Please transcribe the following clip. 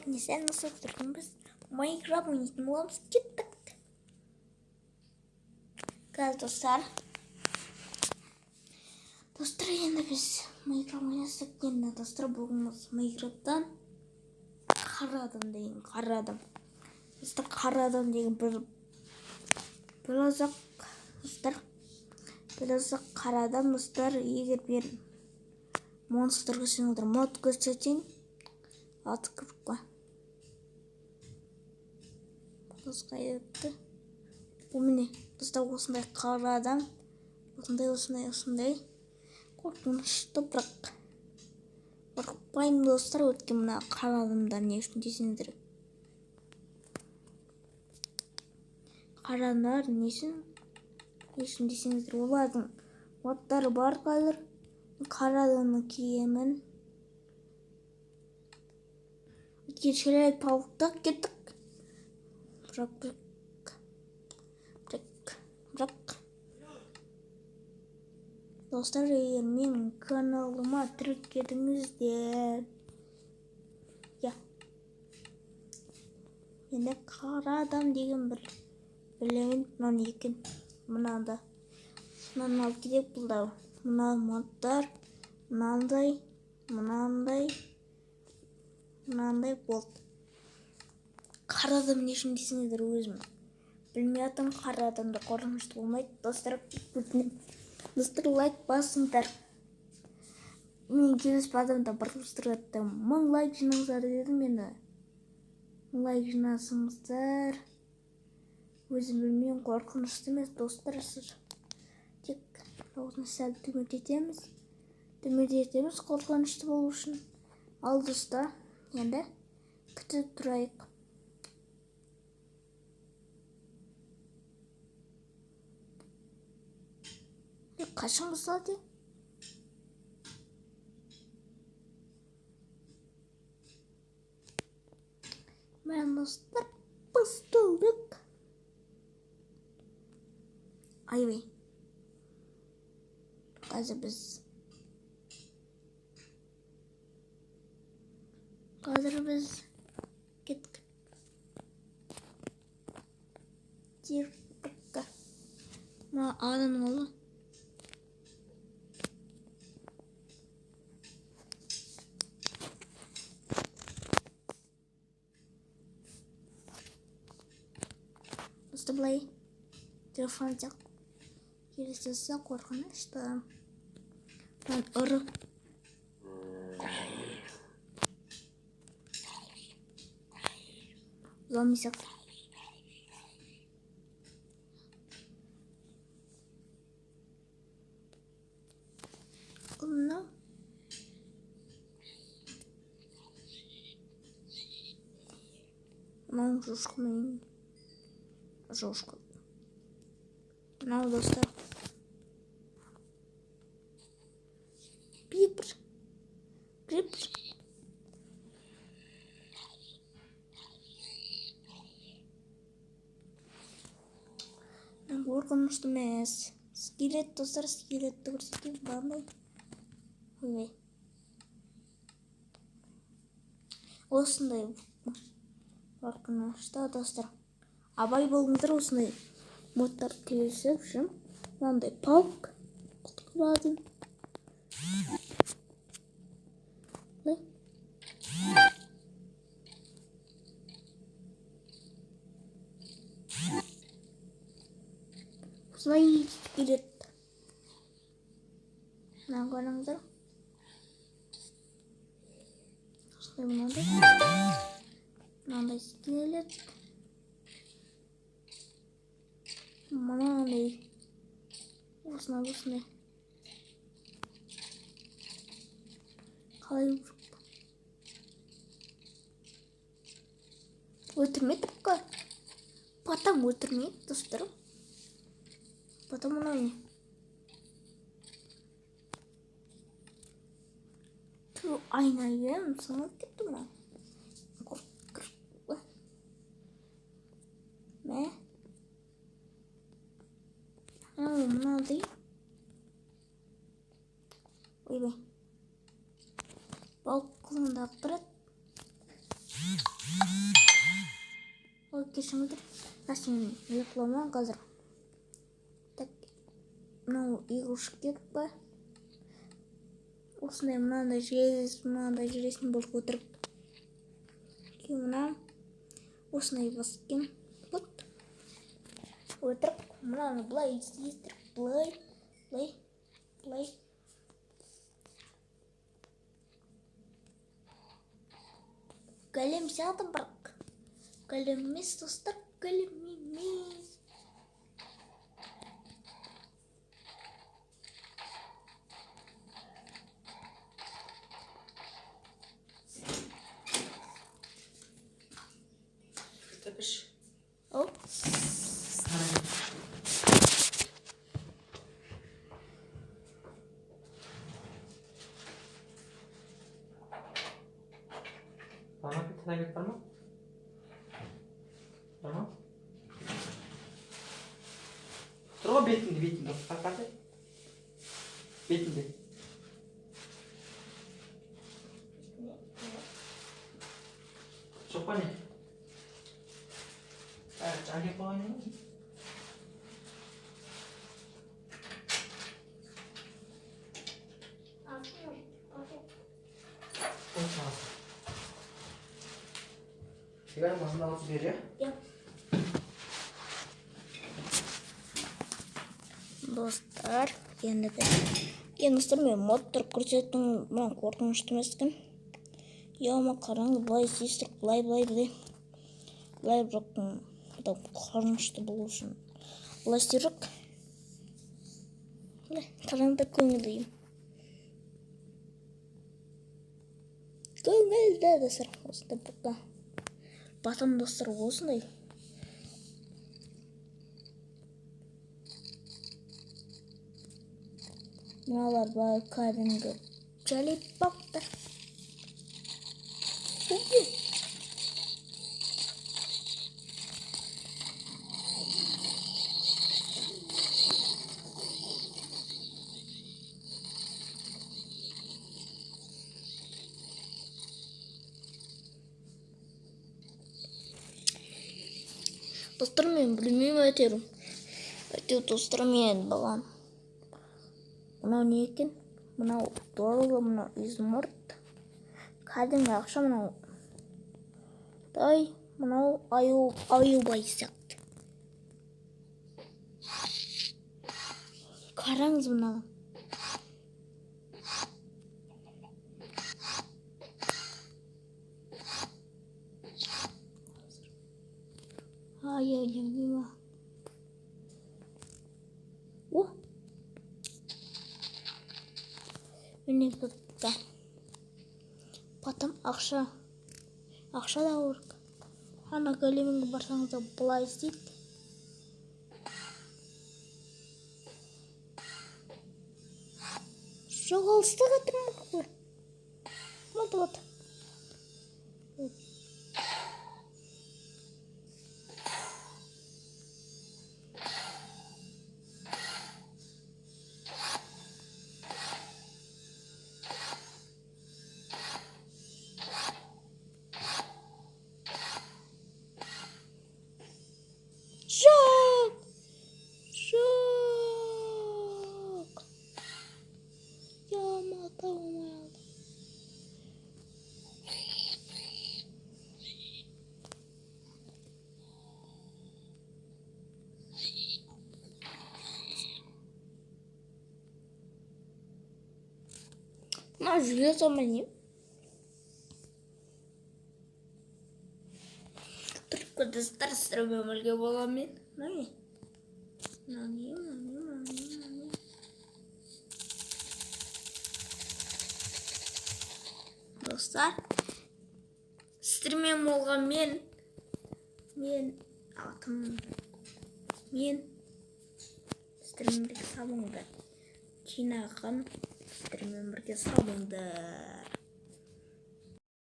Несен насып тұрдың біз Майнкрафт ойнайтын боламыз. Кеттік. Қазір достар. Достар, енді біз Майнкрафт ойнасақ, енді достар, бүгініміз Майнкрафттан қара адам деген қара адам. Достар, қара адам деген бір ұзақ достар. Бір ұзақ қара адам достар. Егер бір монстр көсеңіздер мод көрсетейін. Аты кіріп қой. Осылай өтті. Бұл міне достар, осындай қара адам. Осындай. Қорқынышты, бірақ қорықпаймын достар. Өткен мына қара адамдар не үшін десеңіздер. Қара адамдар не үшін десеңіздер. Олардың модтары бар қазір. Қара адамның киемін. Кешірей пауықта кеттік. Бірақ. Достар, егер менің каналыма тіркелдіңіздер. Енді қара адам деген бір білемін. Мынаны екен. Мынаны алып кетейік. Бұлда мына модтар. Мынандай болды. Қара адам не үшін десеңіздер, өзім білмей атым. Қара адамда қорқынышты болмайды. Достар, лайк басыңдар. Мен келесі адамда бір достырғатты 1000 лайк жинаңыздар дедім мені. 1000 лайк жинасыңыздар. Өзім білмеймін, қорқынышты емес достар. Тек осыны сәл төмендетеміз. Қорқынышты болу үшін. Ал достар, енді күтіп тұрайық. Қашан басталды? Мен достар басталдық. Айбай. Қазір біз кеттік. Дирбікі. Ма адамның олы. Достар, былай телефон тек келесесі қорқынышты. Мен ұры. Зомбисек. Мынау жошқымен. Мынау достар. Крипер. Қорқынышты емес. Скелет достар, скелетті көрсеткен бармай. Ойбай. Осындай қорқынышты достар. Абай болыңыздар, осындай модтар келесіп үшін. Мынандай паук құтқарадым. Осылай келеді. Мына қараңыздар. Осылай мынандай скелет. Мынандай. Осындай. Қалай өлтірмейді бұқа. Потом өлтірмейді достар. Потом мынау не? Айнайым сыңып кетті ма? Мә? Мынандай. Ойбай. Балқылында тұрады. кешіріңіздер. Сен ұйықтаман қазір. Так, мынау игрушек керек па? Осындай мынандай жүресін болып отырып. Кейін мына осындай баскен. Вот. Отырып, мынаны былай естіріп, былай. Кәлем сядым бірақ. Кәлем емес, достар, кәлем емес. Тәпіш. Оу. Bana bir tane git var mı? Tamam. Durma betinde. Hadi. Betinde. Sopa ne? Evet, cahil falan ne? Tamam. Sigara masasını alıp veriyor. Yap. Достар, достар, мен модтар көрсеттім, мына қорқынышты емеспін. Яма қараңыз, былай істейсіздік, былай. Былай бірақ қорқынышты болу үшін. Былай істерік. Қараңда көңілдейім. Көңілді достар, осында бұққа. Батам достар осындай. Мыналар бар кәдімгі жәлеп баптар. Достар, мен білмеймін әйтеуір. Достар, мен балам. Мынау не екен? Мынау доллар, мынау измұрт. Кәдімгі ақша мынау. Мынау аюбай сияқты. Қараңыз мынау. Ай-ай-ай-ай. О! Міне бұтта. Потом ақша да өрік. Ана кәлеміңгі барсаңызда бұлай істейді. Жоғалысты қатырмақ қой. Вот. Жоқ. Ямата олмайды. Мына жүре салмайым. Только достар стрімі өмірге болам мен. Не? Достар, стрімем болған мен стримімдегі салыңдар. Жинаған стримем бірге салыңдар.